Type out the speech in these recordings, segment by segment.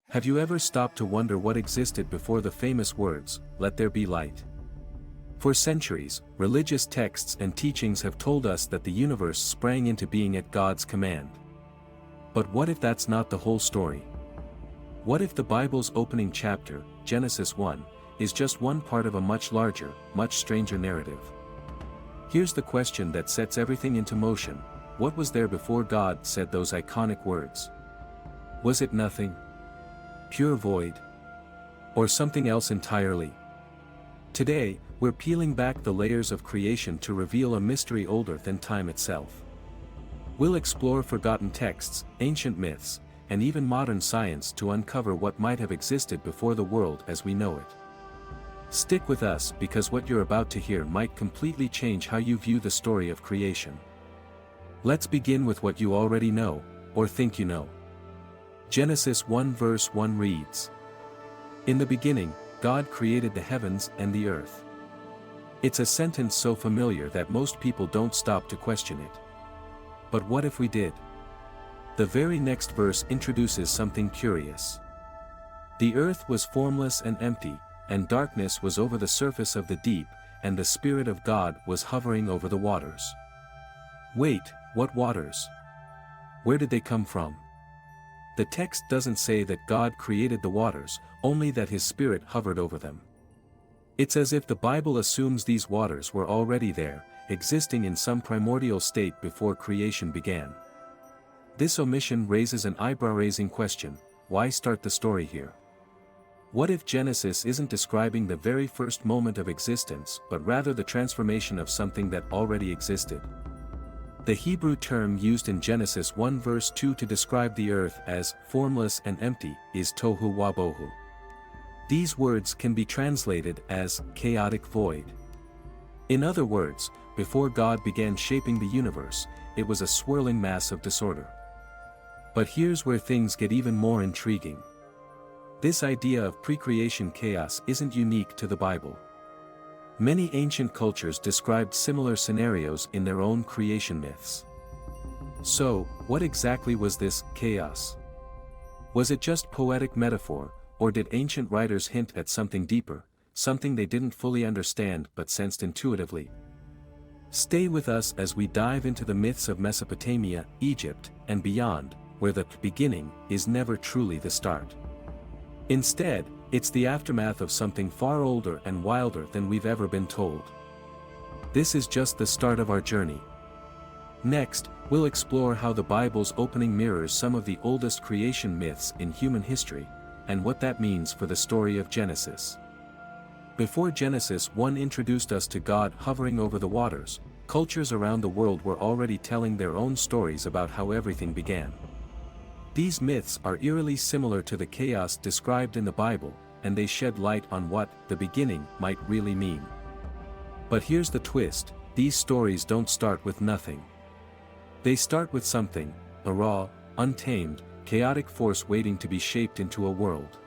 Have you ever stopped to wonder what existed before the famous words, "Let there be light"? For centuries, religious texts and teachings have told us that the universe sprang into being at God's command. But what if that's not the whole story? What if the Bible's opening chapter, Genesis 1, is just one part of a much larger, much stranger narrative? Here's the question that sets everything into motion: what was there before God said those iconic words? Was it nothing? Pure void? Or something else entirely? Today, we're peeling back the layers of creation to reveal a mystery older than time itself. We'll explore forgotten texts, ancient myths, and even modern science to uncover what might have existed before the world as we know it. Stick with us because what you're about to hear might completely change how you view the story of creation. Let's begin with what you already know, or think you know. Genesis 1 verse 1 reads, "In the beginning, God created the heavens and the earth." It's a sentence so familiar that most people don't stop to question it. But what if we did? The very next verse introduces something curious. "The earth was formless and empty, and darkness was over the surface of the deep, and the Spirit of God was hovering over the waters." Wait, what waters? Where did they come from? The text doesn't say that God created the waters, only that His Spirit hovered over them. It's as if the Bible assumes these waters were already there, existing in some primordial state before creation began. This omission raises an eyebrow-raising question: why start the story here? What if Genesis isn't describing the very first moment of existence but rather the transformation of something that already existed? The Hebrew term used in Genesis 1 verse 2 to describe the earth as formless and empty is tohu wabohu. These words can be translated as chaotic void. In other words, before God began shaping the universe, it was a swirling mass of disorder. But here's where things get even more intriguing. This idea of pre-creation chaos isn't unique to the Bible. Many ancient cultures described similar scenarios in their own creation myths. So, what exactly was this chaos? Was it just poetic metaphor, or did ancient writers hint at something deeper, something they didn't fully understand but sensed intuitively? Stay with us as we dive into the myths of Mesopotamia, Egypt, and beyond, where the beginning is never truly the start. Instead, it's the aftermath of something far older and wilder than we've ever been told. This is just the start of our journey. Next, we'll explore how the Bible's opening mirrors some of the oldest creation myths in human history, and what that means for the story of Genesis. Before Genesis 1 introduced us to God hovering over the waters, cultures around the world were already telling their own stories about how everything began. These myths are eerily similar to the chaos described in the Bible, and they shed light on what the beginning might really mean. But here's the twist: these stories don't start with nothing. They start with something, a raw, untamed, chaotic force waiting to be shaped into a world.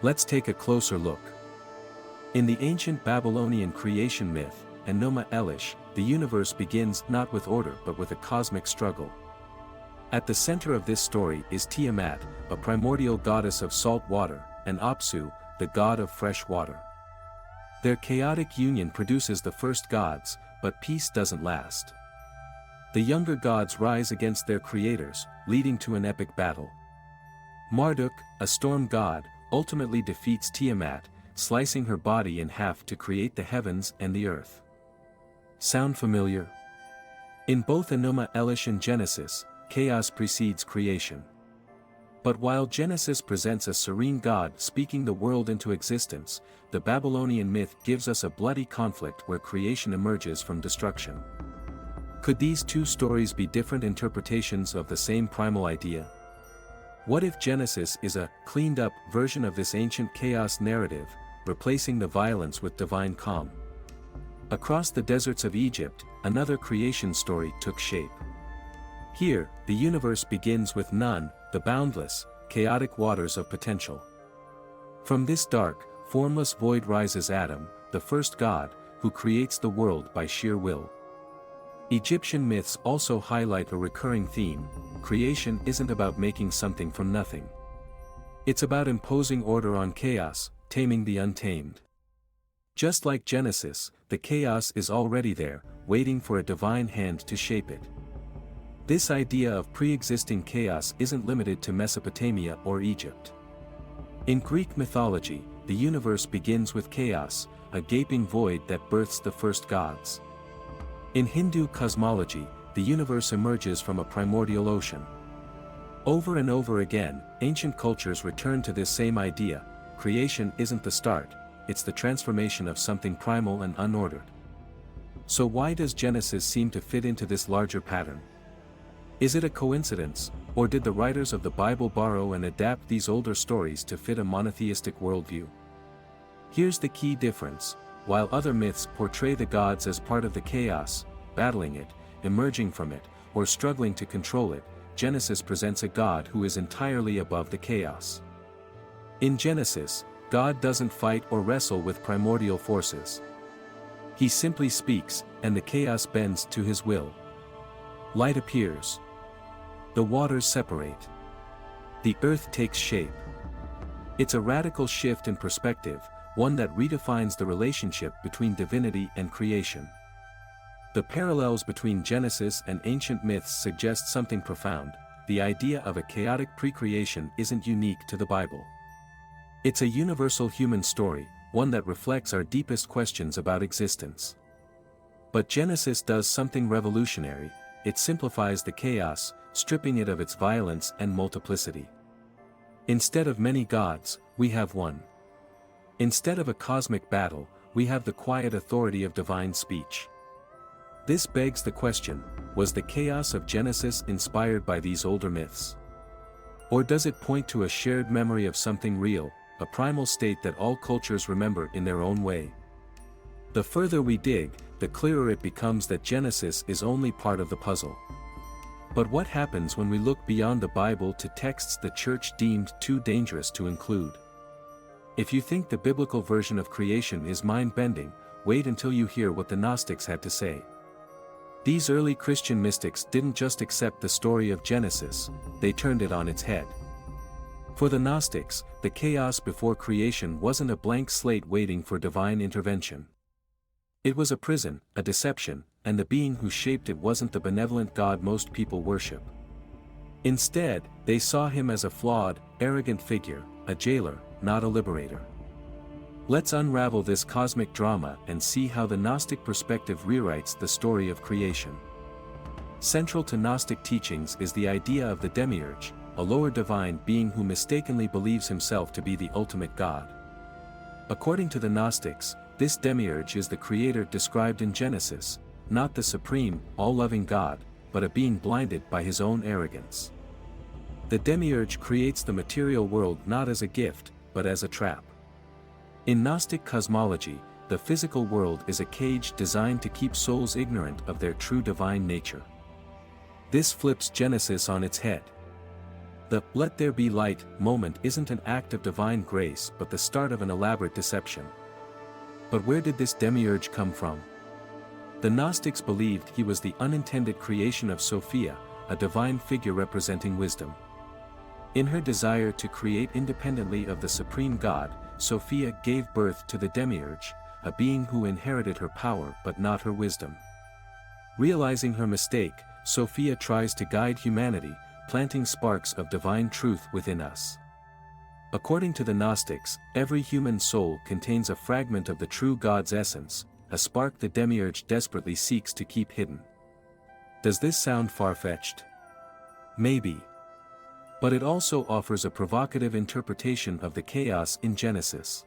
Let's take a closer look. In the ancient Babylonian creation myth, Enuma Elish, the universe begins not with order but with a cosmic struggle. At the center of this story is Tiamat, a primordial goddess of salt water, and Apsu, the god of fresh water. Their chaotic union produces the first gods, but peace doesn't last. The younger gods rise against their creators, leading to an epic battle. Marduk, a storm god, ultimately defeats Tiamat, slicing her body in half to create the heavens and the earth. Sound familiar? In both Enuma Elish and Genesis, chaos precedes creation. But while Genesis presents a serene God speaking the world into existence, the Babylonian myth gives us a bloody conflict where creation emerges from destruction. Could these two stories be different interpretations of the same primal idea? What if Genesis is a cleaned-up version of this ancient chaos narrative, replacing the violence with divine calm? Across the deserts of Egypt, another creation story took shape. Here, the universe begins with none, the boundless, chaotic waters of potential. From this dark, formless void rises Adam, the first god, who creates the world by sheer will. Egyptian myths also highlight a recurring theme: creation isn't about making something from nothing. It's about imposing order on chaos, taming the untamed. Just like Genesis, the chaos is already there, waiting for a divine hand to shape it. This idea of pre-existing chaos isn't limited to Mesopotamia or Egypt. In Greek mythology, the universe begins with chaos, a gaping void that births the first gods. In Hindu cosmology, the universe emerges from a primordial ocean. Over and over again, ancient cultures return to this same idea: creation isn't the start, it's the transformation of something primal and unordered. So why does Genesis seem to fit into this larger pattern? Is it a coincidence, or did the writers of the Bible borrow and adapt these older stories to fit a monotheistic worldview? Here's the key difference: while other myths portray the gods as part of the chaos, battling it, emerging from it, or struggling to control it, Genesis presents a God who is entirely above the chaos. In Genesis, God doesn't fight or wrestle with primordial forces. He simply speaks, and the chaos bends to his will. Light appears. The waters separate. The earth takes shape. It's a radical shift in perspective, one that redefines the relationship between divinity and creation. The parallels between Genesis and ancient myths suggest something profound: the idea of a chaotic pre-creation isn't unique to the Bible. It's a universal human story, one that reflects our deepest questions about existence. But Genesis does something revolutionary: it simplifies the chaos, stripping it of its violence and multiplicity. Instead of many gods, we have one. Instead of a cosmic battle, we have the quiet authority of divine speech. This begs the question: was the chaos of Genesis inspired by these older myths? Or does it point to a shared memory of something real, a primal state that all cultures remember in their own way? The further we dig, the clearer it becomes that Genesis is only part of the puzzle. But what happens when we look beyond the Bible to texts the Church deemed too dangerous to include? If you think the biblical version of creation is mind-bending, wait until you hear what the Gnostics had to say. These early Christian mystics didn't just accept the story of Genesis, they turned it on its head. For the Gnostics, the chaos before creation wasn't a blank slate waiting for divine intervention. It was a prison, a deception, and the being who shaped it wasn't the benevolent God most people worship. Instead, they saw him as a flawed, arrogant figure, a jailer, not a liberator. Let's unravel this cosmic drama and see how the Gnostic perspective rewrites the story of creation. Central to Gnostic teachings is the idea of the demiurge, a lower divine being who mistakenly believes himself to be the ultimate God. According to the Gnostics, this demiurge is the creator described in Genesis, not the supreme, all-loving God, but a being blinded by his own arrogance. The demiurge creates the material world not as a gift, but as a trap. In Gnostic cosmology, the physical world is a cage designed to keep souls ignorant of their true divine nature. This flips Genesis on its head. The "let there be light" moment isn't an act of divine grace but the start of an elaborate deception. But where did this demiurge come from? The Gnostics believed he was the unintended creation of Sophia, a divine figure representing wisdom. In her desire to create independently of the supreme God, Sophia gave birth to the demiurge, a being who inherited her power but not her wisdom. Realizing her mistake, Sophia tries to guide humanity, planting sparks of divine truth within us. According to the Gnostics, every human soul contains a fragment of the true God's essence, a spark the demiurge desperately seeks to keep hidden. Does this sound far-fetched? Maybe. But it also offers a provocative interpretation of the chaos in Genesis.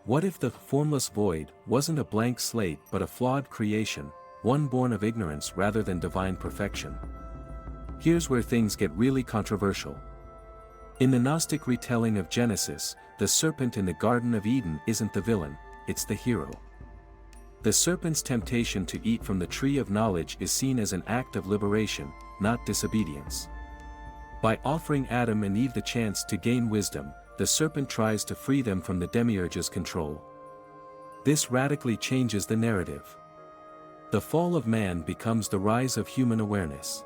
What if the formless void wasn't a blank slate but a flawed creation, one born of ignorance rather than divine perfection? Here's where things get really controversial. In the Gnostic retelling of Genesis, the serpent in the Garden of Eden isn't the villain, it's the hero. The serpent's temptation to eat from the tree of knowledge is seen as an act of liberation, not disobedience. By offering Adam and Eve the chance to gain wisdom, the serpent tries to free them from the demiurge's control. This radically changes the narrative. The fall of man becomes the rise of human awareness.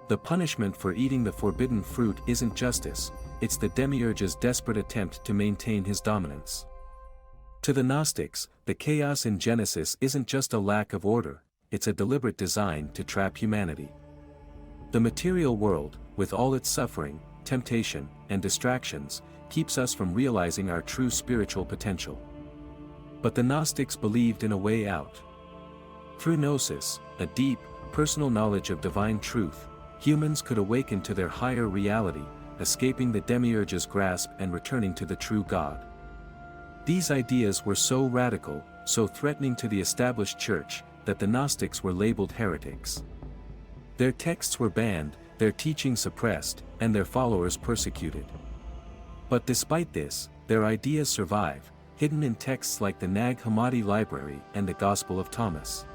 The punishment for eating the forbidden fruit isn't justice, it's the demiurge's desperate attempt to maintain his dominance. To the Gnostics, the chaos in Genesis isn't just a lack of order, it's a deliberate design to trap humanity. The material world, with all its suffering, temptation, and distractions, keeps us from realizing our true spiritual potential. But the Gnostics believed in a way out. Through gnosis, a deep, personal knowledge of divine truth, humans could awaken to their higher reality, escaping the demiurge's grasp and returning to the true God. These ideas were so radical, so threatening to the established church, that the Gnostics were labeled heretics. Their texts were banned, their teachings suppressed, and their followers persecuted. But despite this, their ideas survive, hidden in texts like the Nag Hammadi Library and the Gospel of Thomas.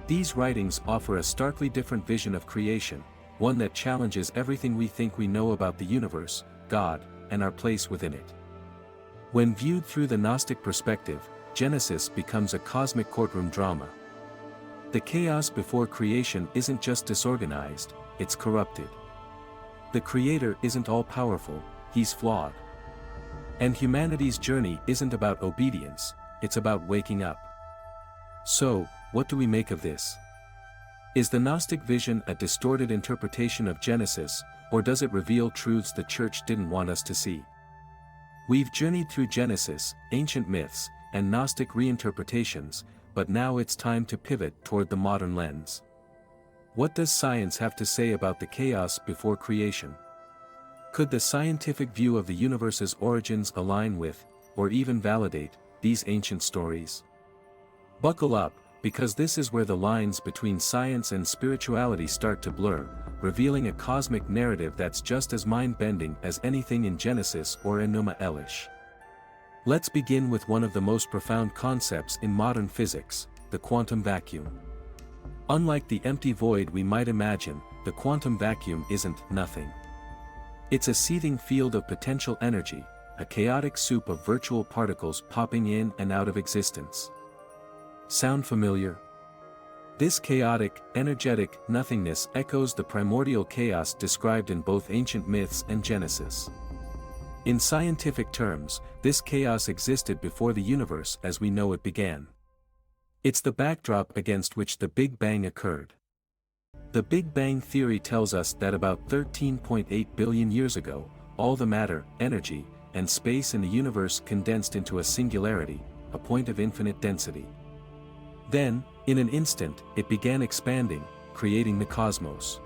These writings offer a starkly different vision of creation, one that challenges everything we think we know about the universe, God, and our place within it. When viewed through the Gnostic perspective, Genesis becomes a cosmic courtroom drama. The chaos before creation isn't just disorganized, it's corrupted. The Creator isn't all-powerful, he's flawed. And humanity's journey isn't about obedience, it's about waking up. So, what do we make of this? Is the Gnostic vision a distorted interpretation of Genesis, or does it reveal truths the Church didn't want us to see? We've journeyed through Genesis, ancient myths, and Gnostic reinterpretations, but now it's time to pivot toward the modern lens. What does science have to say about the chaos before creation? Could the scientific view of the universe's origins align with, or even validate, these ancient stories? Buckle up, because this is where the lines between science and spirituality start to blur, revealing a cosmic narrative that's just as mind-bending as anything in Genesis or Enuma Elish. Let's begin with one of the most profound concepts in modern physics, the quantum vacuum. Unlike the empty void we might imagine, the quantum vacuum isn't nothing. It's a seething field of potential energy, a chaotic soup of virtual particles popping in and out of existence. Sound familiar? This chaotic, energetic nothingness echoes the primordial chaos described in both ancient myths and Genesis. In scientific terms, this chaos existed before the universe as we know it began. It's the backdrop against which the Big Bang occurred. The Big Bang theory tells us that about 13.8 billion years ago, all the matter, energy, and space in the universe condensed into a singularity, a point of infinite density. Then, in an instant, it began expanding, creating the cosmos.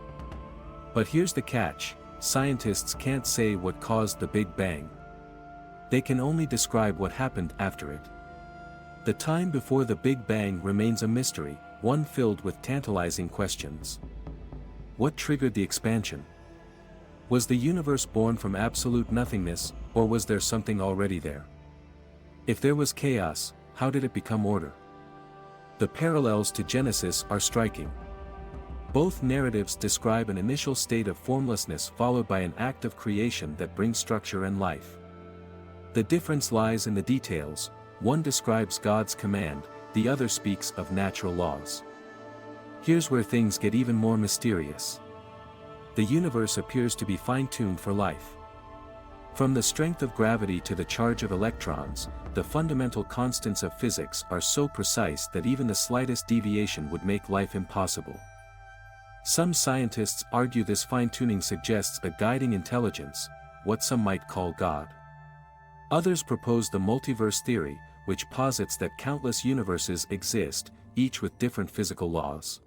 But here's the catch: scientists can't say what caused the Big Bang. They can only describe what happened after it. The time before the Big Bang remains a mystery, one filled with tantalizing questions. What triggered the expansion? Was the universe born from absolute nothingness, or was there something already there? If there was chaos, how did it become order? The parallels to Genesis are striking. Both narratives describe an initial state of formlessness followed by an act of creation that brings structure and life. The difference lies in the details: one describes God's command, the other speaks of natural laws. Here's where things get even more mysterious. The universe appears to be fine-tuned for life. From the strength of gravity to the charge of electrons, the fundamental constants of physics are so precise that even the slightest deviation would make life impossible. Some scientists argue this fine-tuning suggests a guiding intelligence, what some might call God. Others propose the multiverse theory, which posits that countless universes exist, each with different physical laws.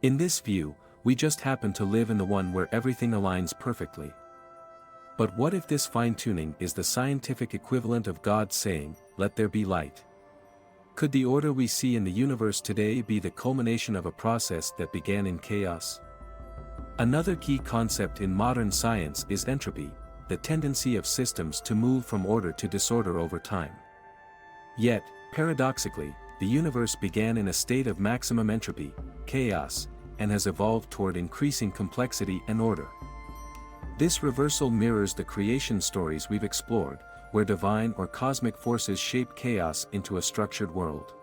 In this view, we just happen to live in the one where everything aligns perfectly. But what if this fine-tuning is the scientific equivalent of God saying, "Let there be light"? Could the order we see in the universe today be the culmination of a process that began in chaos? Another key concept in modern science is entropy, the tendency of systems to move from order to disorder over time. Yet, paradoxically, the universe began in a state of maximum entropy, chaos, and has evolved toward increasing complexity and order. This reversal mirrors the creation stories we've explored, where divine or cosmic forces shape chaos into a structured world.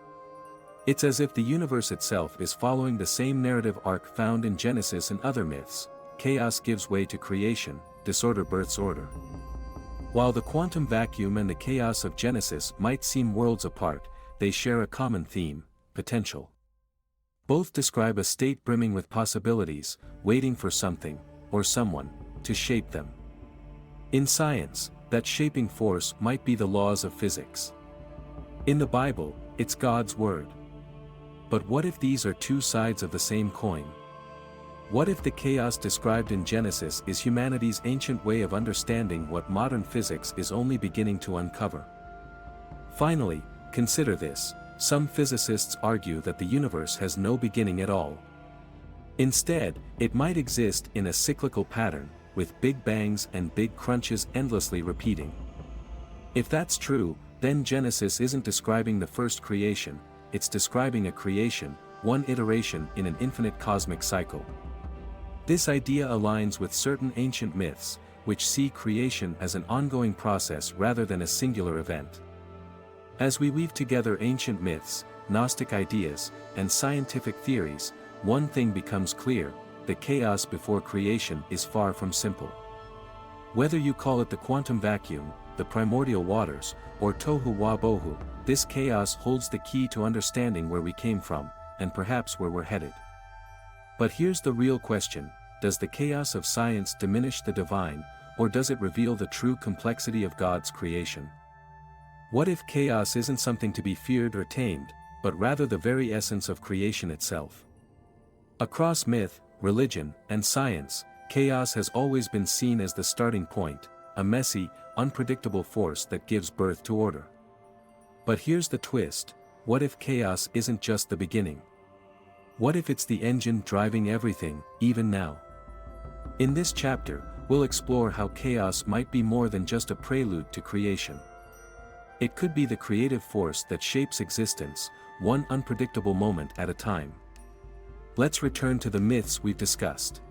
It's as if the universe itself is following the same narrative arc found in Genesis and other myths: chaos gives way to creation, disorder births order. While the quantum vacuum and the chaos of Genesis might seem worlds apart, they share a common theme: potential. Both describe a state brimming with possibilities, waiting for something, or someone, to shape them. In science, that shaping force might be the laws of physics. In the Bible, it's God's word. But what if these are two sides of the same coin? What if the chaos described in Genesis is humanity's ancient way of understanding what modern physics is only beginning to uncover? Finally, consider this: some physicists argue that the universe has no beginning at all. Instead, it might exist in a cyclical pattern, with big bangs and big crunches endlessly repeating. If that's true, then Genesis isn't describing the first creation, it's describing a creation, one iteration in an infinite cosmic cycle. This idea aligns with certain ancient myths, which see creation as an ongoing process rather than a singular event. As we weave together ancient myths, Gnostic ideas, and scientific theories, one thing becomes clear: the chaos before creation is far from simple. Whether you call it the quantum vacuum, the primordial waters, or tohu wa bohu, this chaos holds the key to understanding where we came from, and perhaps where we're headed. But here's the real question: does the chaos of science diminish the divine, or does it reveal the true complexity of God's creation? What if chaos isn't something to be feared or tamed, but rather the very essence of creation itself? Across myth, religion, and science, chaos has always been seen as the starting point, a messy, unpredictable force that gives birth to order. But here's the twist: what if chaos isn't just the beginning? What if it's the engine driving everything, even now? In this chapter, we'll explore how chaos might be more than just a prelude to creation. It could be the creative force that shapes existence, one unpredictable moment at a time. Let's return to the myths we've discussed.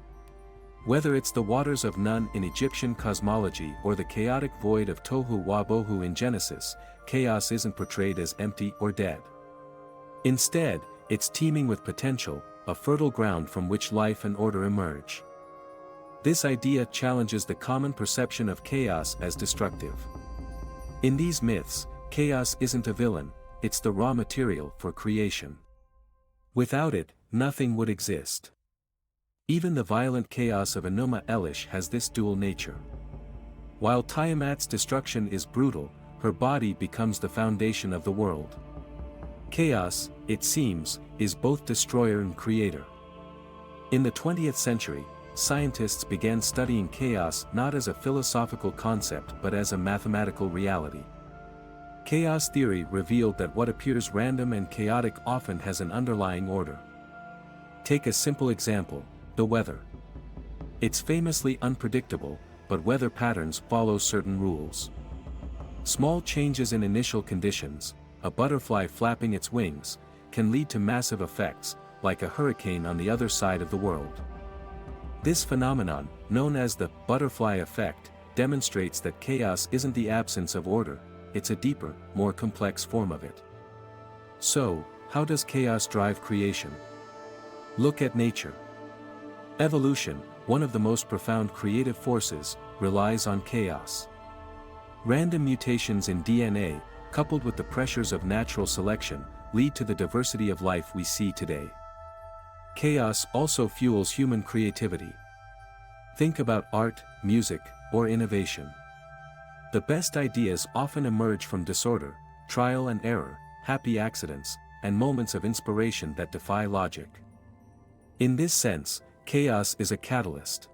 Whether it's the waters of Nun in Egyptian cosmology or the chaotic void of Tohu wa Bohu in Genesis, chaos isn't portrayed as empty or dead. Instead, it's teeming with potential, a fertile ground from which life and order emerge. This idea challenges the common perception of chaos as destructive. In these myths, chaos isn't a villain, it's the raw material for creation. Without it, nothing would exist. Even the violent chaos of Enuma Elish has this dual nature. While Tiamat's destruction is brutal, her body becomes the foundation of the world. Chaos, it seems, is both destroyer and creator. In the 20th century, scientists began studying chaos not as a philosophical concept but as a mathematical reality. Chaos theory revealed that what appears random and chaotic often has an underlying order. Take a simple example: the weather. It's famously unpredictable, but weather patterns follow certain rules. Small changes in initial conditions, a butterfly flapping its wings, can lead to massive effects, like a hurricane on the other side of the world. This phenomenon, known as the butterfly effect, demonstrates that chaos isn't the absence of order, it's a deeper, more complex form of it. So, how does chaos drive creation? Look at nature. Evolution, one of the most profound creative forces, relies on chaos. Random mutations in DNA, coupled with the pressures of natural selection, lead to the diversity of life we see today. Chaos also fuels human creativity. Think about art, music, or innovation. The best ideas often emerge from disorder, trial and error, happy accidents, and moments of inspiration that defy logic. In this sense, chaos is a catalyst.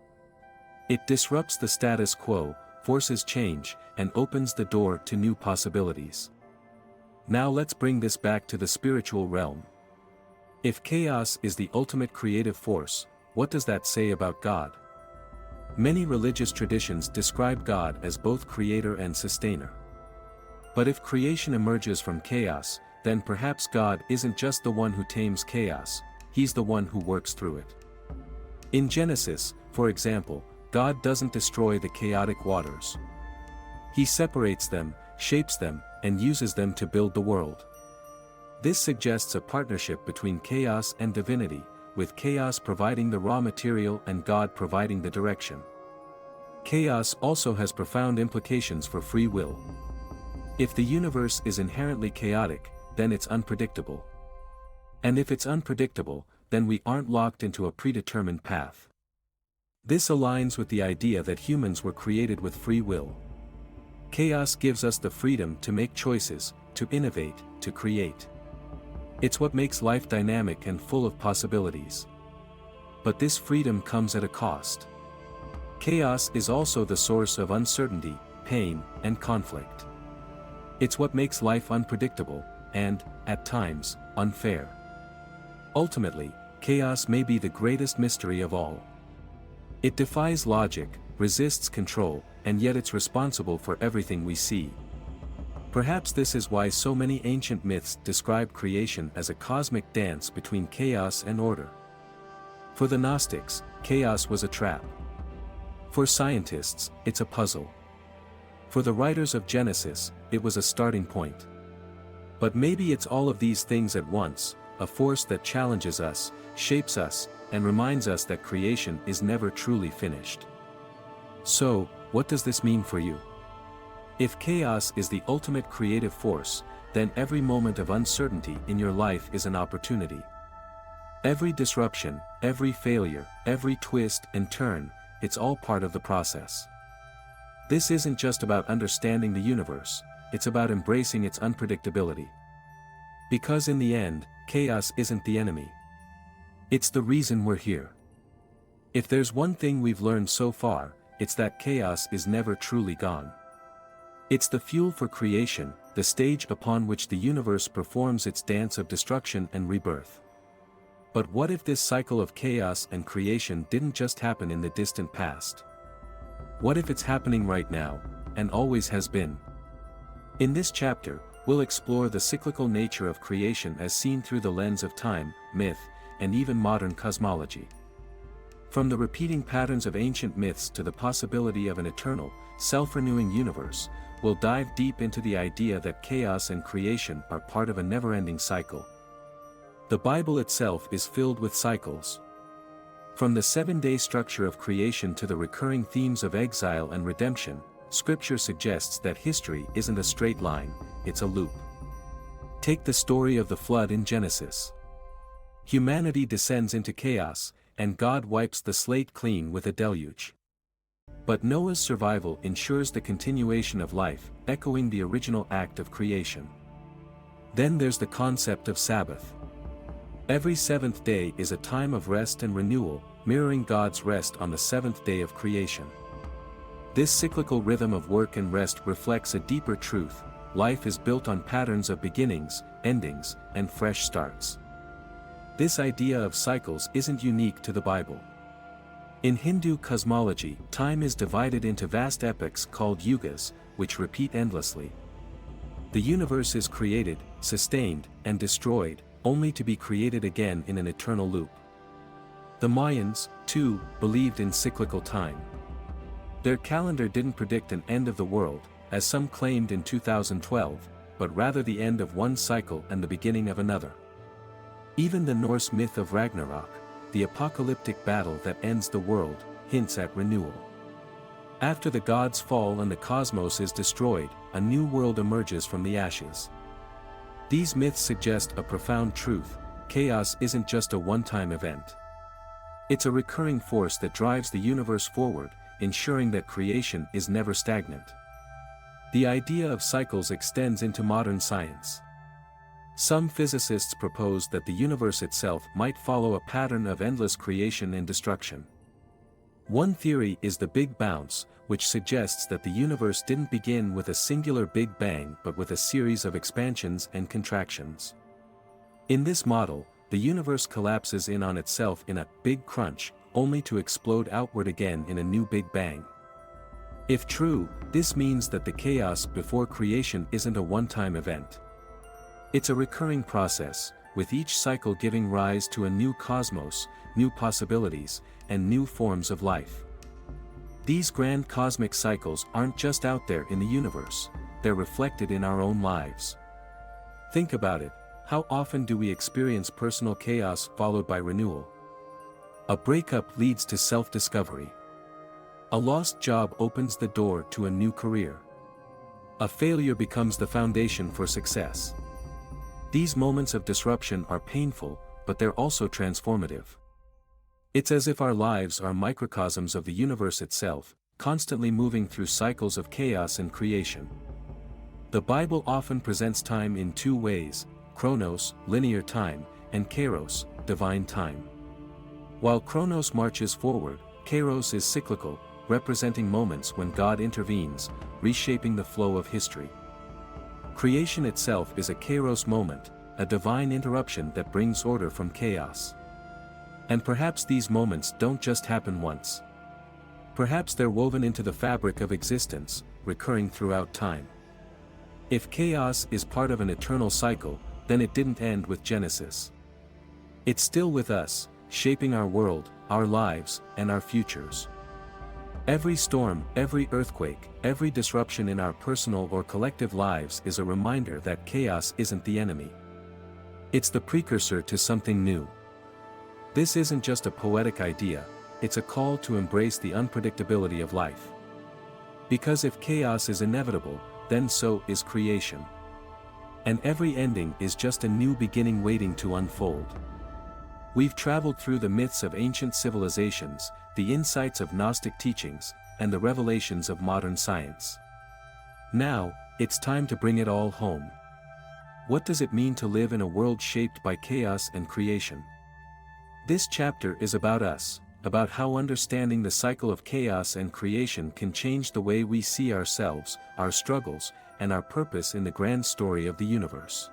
It disrupts the status quo, forces change, and opens the door to new possibilities. Now let's bring this back to the spiritual realm. If chaos is the ultimate creative force, what does that say about God? Many religious traditions describe God as both creator and sustainer. But if creation emerges from chaos, then perhaps God isn't just the one who tames chaos, he's the one who works through it. In Genesis, for example, God doesn't destroy the chaotic waters. He separates them, shapes them, and uses them to build the world. This suggests a partnership between chaos and divinity, with chaos providing the raw material and God providing the direction. Chaos also has profound implications for free will. If the universe is inherently chaotic, then it's unpredictable. And if it's unpredictable, then we aren't locked into a predetermined path. This aligns with the idea that humans were created with free will. Chaos gives us the freedom to make choices, to innovate, to create. It's what makes life dynamic and full of possibilities. But this freedom comes at a cost. Chaos is also the source of uncertainty, pain, and conflict. It's what makes life unpredictable, and, at times, unfair. Ultimately, chaos may be the greatest mystery of all. It defies logic, resists control, and yet it's responsible for everything we see. Perhaps this is why so many ancient myths describe creation as a cosmic dance between chaos and order. For the Gnostics, chaos was a trap. For scientists, it's a puzzle. For the writers of Genesis, it was a starting point. But maybe it's all of these things at once, a force that challenges us, shapes us, and reminds us that creation is never truly finished. So, what does this mean for you? If chaos is the ultimate creative force, then every moment of uncertainty in your life is an opportunity. Every disruption, every failure, every twist and turn, it's all part of the process. This isn't just about understanding the universe, it's about embracing its unpredictability. Because in the end, chaos isn't the enemy. It's the reason we're here. If there's one thing we've learned so far, it's that chaos is never truly gone. It's the fuel for creation, the stage upon which the universe performs its dance of destruction and rebirth. But what if this cycle of chaos and creation didn't just happen in the distant past? What if it's happening right now, and always has been? In this chapter, we'll explore the cyclical nature of creation as seen through the lens of time, myth, and even modern cosmology. From the repeating patterns of ancient myths to the possibility of an eternal, self-renewing universe, we'll dive deep into the idea that chaos and creation are part of a never-ending cycle. The Bible itself is filled with cycles. From the 7-day structure of creation to the recurring themes of exile and redemption, Scripture suggests that history isn't a straight line, it's a loop. Take the story of the flood in Genesis. Humanity descends into chaos, and God wipes the slate clean with a deluge. But Noah's survival ensures the continuation of life, echoing the original act of creation. Then there's the concept of Sabbath. Every seventh day is a time of rest and renewal, mirroring God's rest on the seventh day of creation. This cyclical rhythm of work and rest reflects a deeper truth: life is built on patterns of beginnings, endings, and fresh starts. This idea of cycles isn't unique to the Bible. In Hindu cosmology, time is divided into vast epochs called yugas, which repeat endlessly. The universe is created, sustained, and destroyed, only to be created again in an eternal loop. The Mayans, too, believed in cyclical time. Their calendar didn't predict an end of the world, as some claimed in 2012, but rather the end of one cycle and the beginning of another. Even the Norse myth of Ragnarok, the apocalyptic battle that ends the world, hints at renewal. After the gods fall and the cosmos is destroyed, a new world emerges from the ashes. These myths suggest a profound truth: chaos isn't just a one-time event. It's a recurring force that drives the universe forward, ensuring that creation is never stagnant. The idea of cycles extends into modern science. Some physicists propose that the universe itself might follow a pattern of endless creation and destruction. One theory is the Big Bounce, which suggests that the universe didn't begin with a singular Big Bang but with a series of expansions and contractions. In this model, the universe collapses in on itself in a Big Crunch, only to explode outward again in a new Big Bang. If true, this means that the chaos before creation isn't a one-time event. It's a recurring process, with each cycle giving rise to a new cosmos, new possibilities, and new forms of life. These grand cosmic cycles aren't just out there in the universe, they're reflected in our own lives. Think about it: how often do we experience personal chaos followed by renewal? A breakup leads to self-discovery. A lost job opens the door to a new career. A failure becomes the foundation for success. These moments of disruption are painful, but they're also transformative. It's as if our lives are microcosms of the universe itself, constantly moving through cycles of chaos and creation. The Bible often presents time in two ways: chronos, linear time, and kairos, divine time. While chronos marches forward, kairos is cyclical, representing moments when God intervenes, reshaping the flow of history. Creation itself is a kairos moment, a divine interruption that brings order from chaos. And perhaps these moments don't just happen once. Perhaps they're woven into the fabric of existence, recurring throughout time. If chaos is part of an eternal cycle, then it didn't end with Genesis. It's still with us, shaping our world, our lives, and our futures. Every storm, every earthquake, every disruption in our personal or collective lives is a reminder that chaos isn't the enemy. It's the precursor to something new. This isn't just a poetic idea, it's a call to embrace the unpredictability of life. Because if chaos is inevitable, then so is creation. And every ending is just a new beginning waiting to unfold. We've traveled through the myths of ancient civilizations, the insights of Gnostic teachings, and the revelations of modern science. Now, it's time to bring it all home. What does it mean to live in a world shaped by chaos and creation? This chapter is about us, about how understanding the cycle of chaos and creation can change the way we see ourselves, our struggles, and our purpose in the grand story of the universe.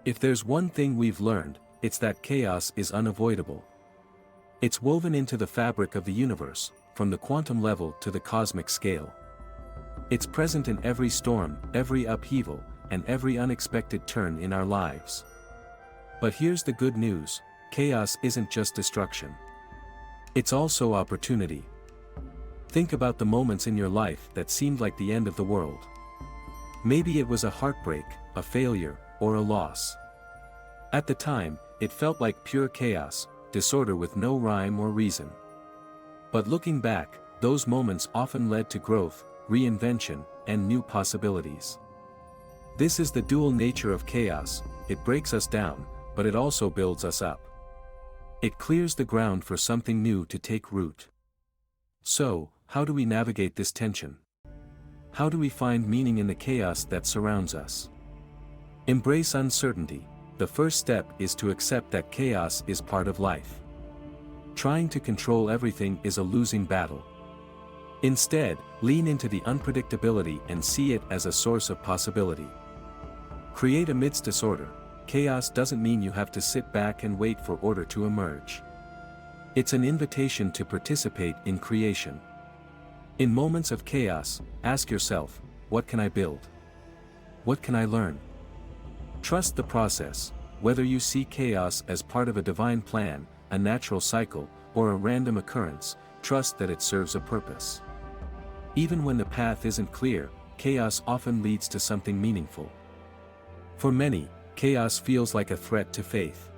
If there's one thing we've learned, it's that chaos is unavoidable. It's woven into the fabric of the universe, from the quantum level to the cosmic scale. It's present in every storm, every upheaval, and every unexpected turn in our lives. But here's the good news: chaos isn't just destruction. It's also opportunity. Think about the moments in your life that seemed like the end of the world. Maybe it was a heartbreak, a failure, or a loss. At the time, it felt like pure chaos, disorder with no rhyme or reason. But looking back, those moments often led to growth, reinvention, and new possibilities. This is the dual nature of chaos: it breaks us down, but it also builds us up. It clears the ground for something new to take root. So, how do we navigate this tension? How do we find meaning in the chaos that surrounds us? Embrace uncertainty. The first step is to accept that chaos is part of life. Trying to control everything is a losing battle. Instead, lean into the unpredictability and see it as a source of possibility. Create amidst disorder. Chaos doesn't mean you have to sit back and wait for order to emerge. It's an invitation to participate in creation. In moments of chaos, ask yourself, what can I build? What can I learn? Trust the process. Whether you see chaos as part of a divine plan, a natural cycle, or a random occurrence, trust that it serves a purpose. Even when the path isn't clear, chaos often leads to something meaningful. For many, chaos feels like a threat to faith.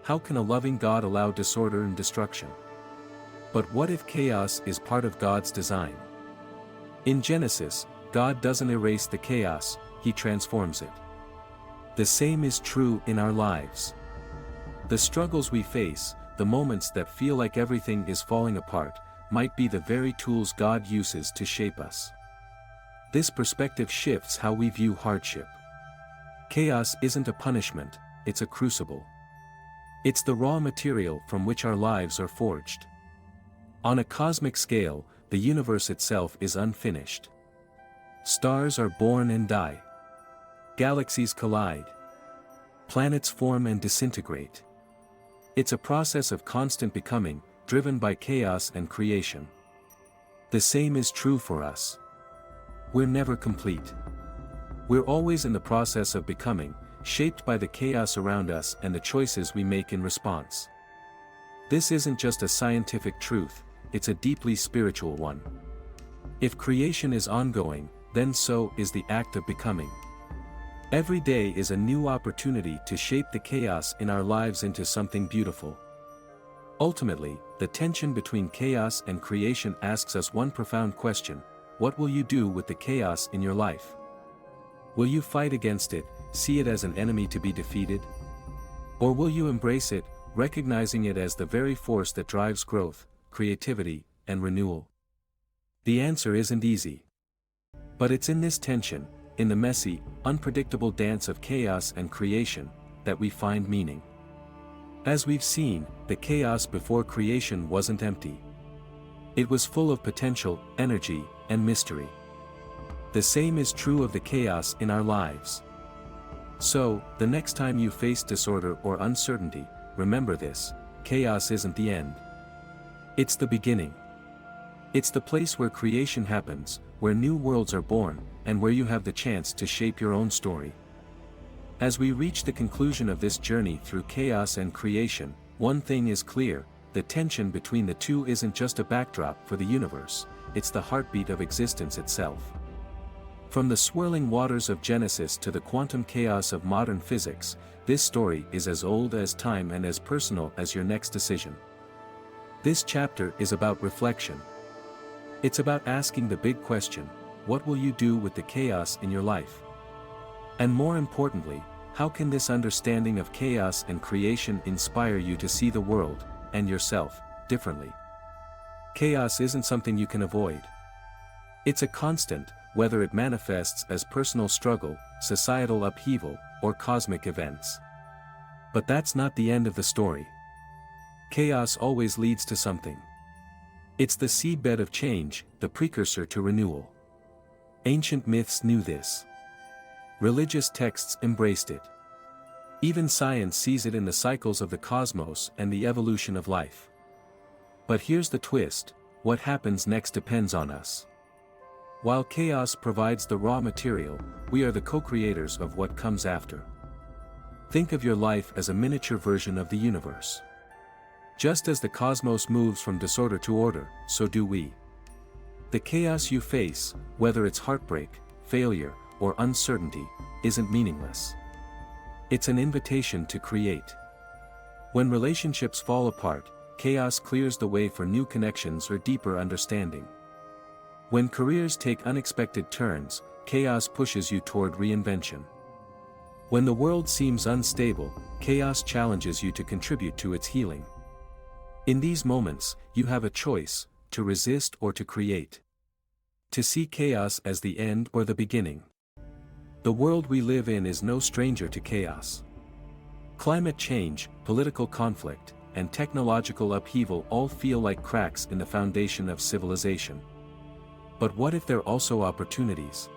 How can a loving God allow disorder and destruction? But what if chaos is part of God's design? In Genesis, God doesn't erase the chaos, He transforms it. The same is true in our lives. The struggles we face, the moments that feel like everything is falling apart, might be the very tools God uses to shape us. This perspective shifts how we view hardship. Chaos isn't a punishment, it's a crucible. It's the raw material from which our lives are forged. On a cosmic scale, the universe itself is unfinished. Stars are born and die. Galaxies collide. Planets form and disintegrate. It's a process of constant becoming, driven by chaos and creation. The same is true for us. We're never complete. We're always in the process of becoming, shaped by the chaos around us and the choices we make in response. This isn't just a scientific truth, it's a deeply spiritual one. If creation is ongoing, then so is the act of becoming. Every day is a new opportunity to shape the chaos in our lives into something beautiful. Ultimately, the tension between chaos and creation asks us one profound question: what will you do with the chaos in your life? Will you fight against it, see it as an enemy to be defeated? Or will you embrace it, recognizing it as the very force that drives growth, creativity, and renewal? The answer isn't easy. But it's in this tension, in the messy, unpredictable dance of chaos and creation, that we find meaning. As we've seen, the chaos before creation wasn't empty. It was full of potential, energy, and mystery. The same is true of the chaos in our lives. So, the next time you face disorder or uncertainty, remember this: chaos isn't the end. It's the beginning. It's the place where creation happens, where new worlds are born, and where you have the chance to shape your own story. As we reach the conclusion of this journey through chaos and creation, one thing is clear: the tension between the two isn't just a backdrop for the universe, it's the heartbeat of existence itself. From the swirling waters of Genesis to the quantum chaos of modern physics, this story is as old as time and as personal as your next decision. This chapter is about reflection. It's about asking the big question: what will you do with the chaos in your life? And more importantly, how can this understanding of chaos and creation inspire you to see the world, and yourself, differently? Chaos isn't something you can avoid. It's a constant, whether it manifests as personal struggle, societal upheaval, or cosmic events. But that's not the end of the story. Chaos always leads to something. It's the seedbed of change, the precursor to renewal. Ancient myths knew this. Religious texts embraced it. Even science sees it in the cycles of the cosmos and the evolution of life. But here's the twist: what happens next depends on us. While chaos provides the raw material, we are the co-creators of what comes after. Think of your life as a miniature version of the universe. Just as the cosmos moves from disorder to order, so do we. The chaos you face, whether it's heartbreak, failure, or uncertainty, isn't meaningless. It's an invitation to create. When relationships fall apart, chaos clears the way for new connections or deeper understanding. When careers take unexpected turns, chaos pushes you toward reinvention. When the world seems unstable, chaos challenges you to contribute to its healing. In these moments, you have a choice: to resist or to create. To see chaos as the end or the beginning. The world we live in is no stranger to chaos. Climate change, political conflict, and technological upheaval all feel like cracks in the foundation of civilization. But what if there are also opportunities?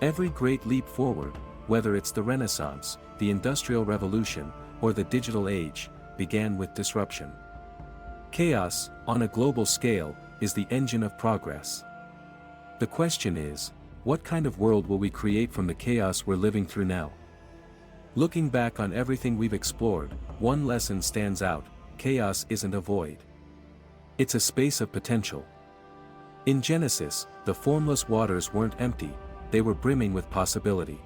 Every great leap forward, whether it's the Renaissance, the Industrial Revolution, or the digital age, began with disruption. Chaos, on a global scale, is the engine of progress. The question is, what kind of world will we create from the chaos we're living through now? Looking back on everything we've explored, one lesson stands out: chaos isn't a void. It's a space of potential. In Genesis, the formless waters weren't empty, they were brimming with possibility.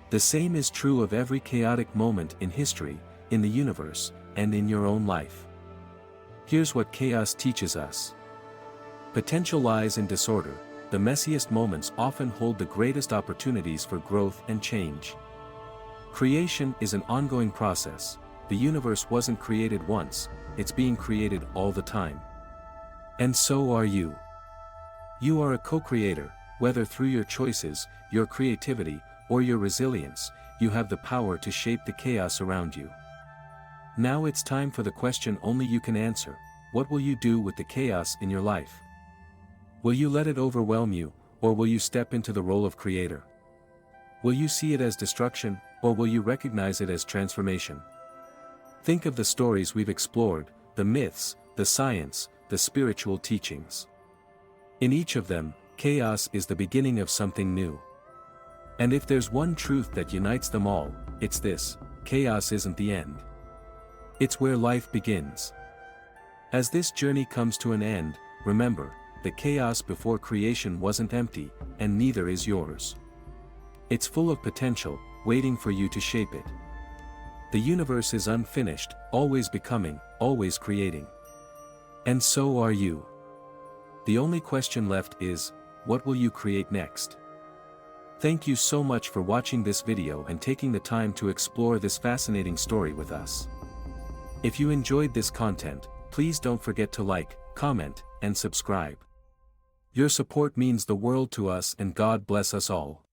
The same is true of every chaotic moment in history, in the universe, and in your own life. Here's what chaos teaches us. Potential lies in disorder. The messiest moments often hold the greatest opportunities for growth and change. Creation is an ongoing process. The universe wasn't created once, it's being created all the time. And so are you. You are a co-creator, whether through your choices, your creativity, or your resilience. You have the power to shape the chaos around you. Now it's time for the question only you can answer: what will you do with the chaos in your life? Will you let it overwhelm you, or will you step into the role of creator? Will you see it as destruction, or will you recognize it as transformation? Think of the stories we've explored, the myths, the science, the spiritual teachings. In each of them, chaos is the beginning of something new. And if there's one truth that unites them all, it's this: chaos isn't the end. It's where life begins. As this journey comes to an end, remember, the chaos before creation wasn't empty, and neither is yours. It's full of potential, waiting for you to shape it. The universe is unfinished, always becoming, always creating. And so are you. The only question left is, what will you create next? Thank you so much for watching this video and taking the time to explore this fascinating story with us. If you enjoyed this content, please don't forget to like, comment, and subscribe. Your support means the world to us, and God bless us all.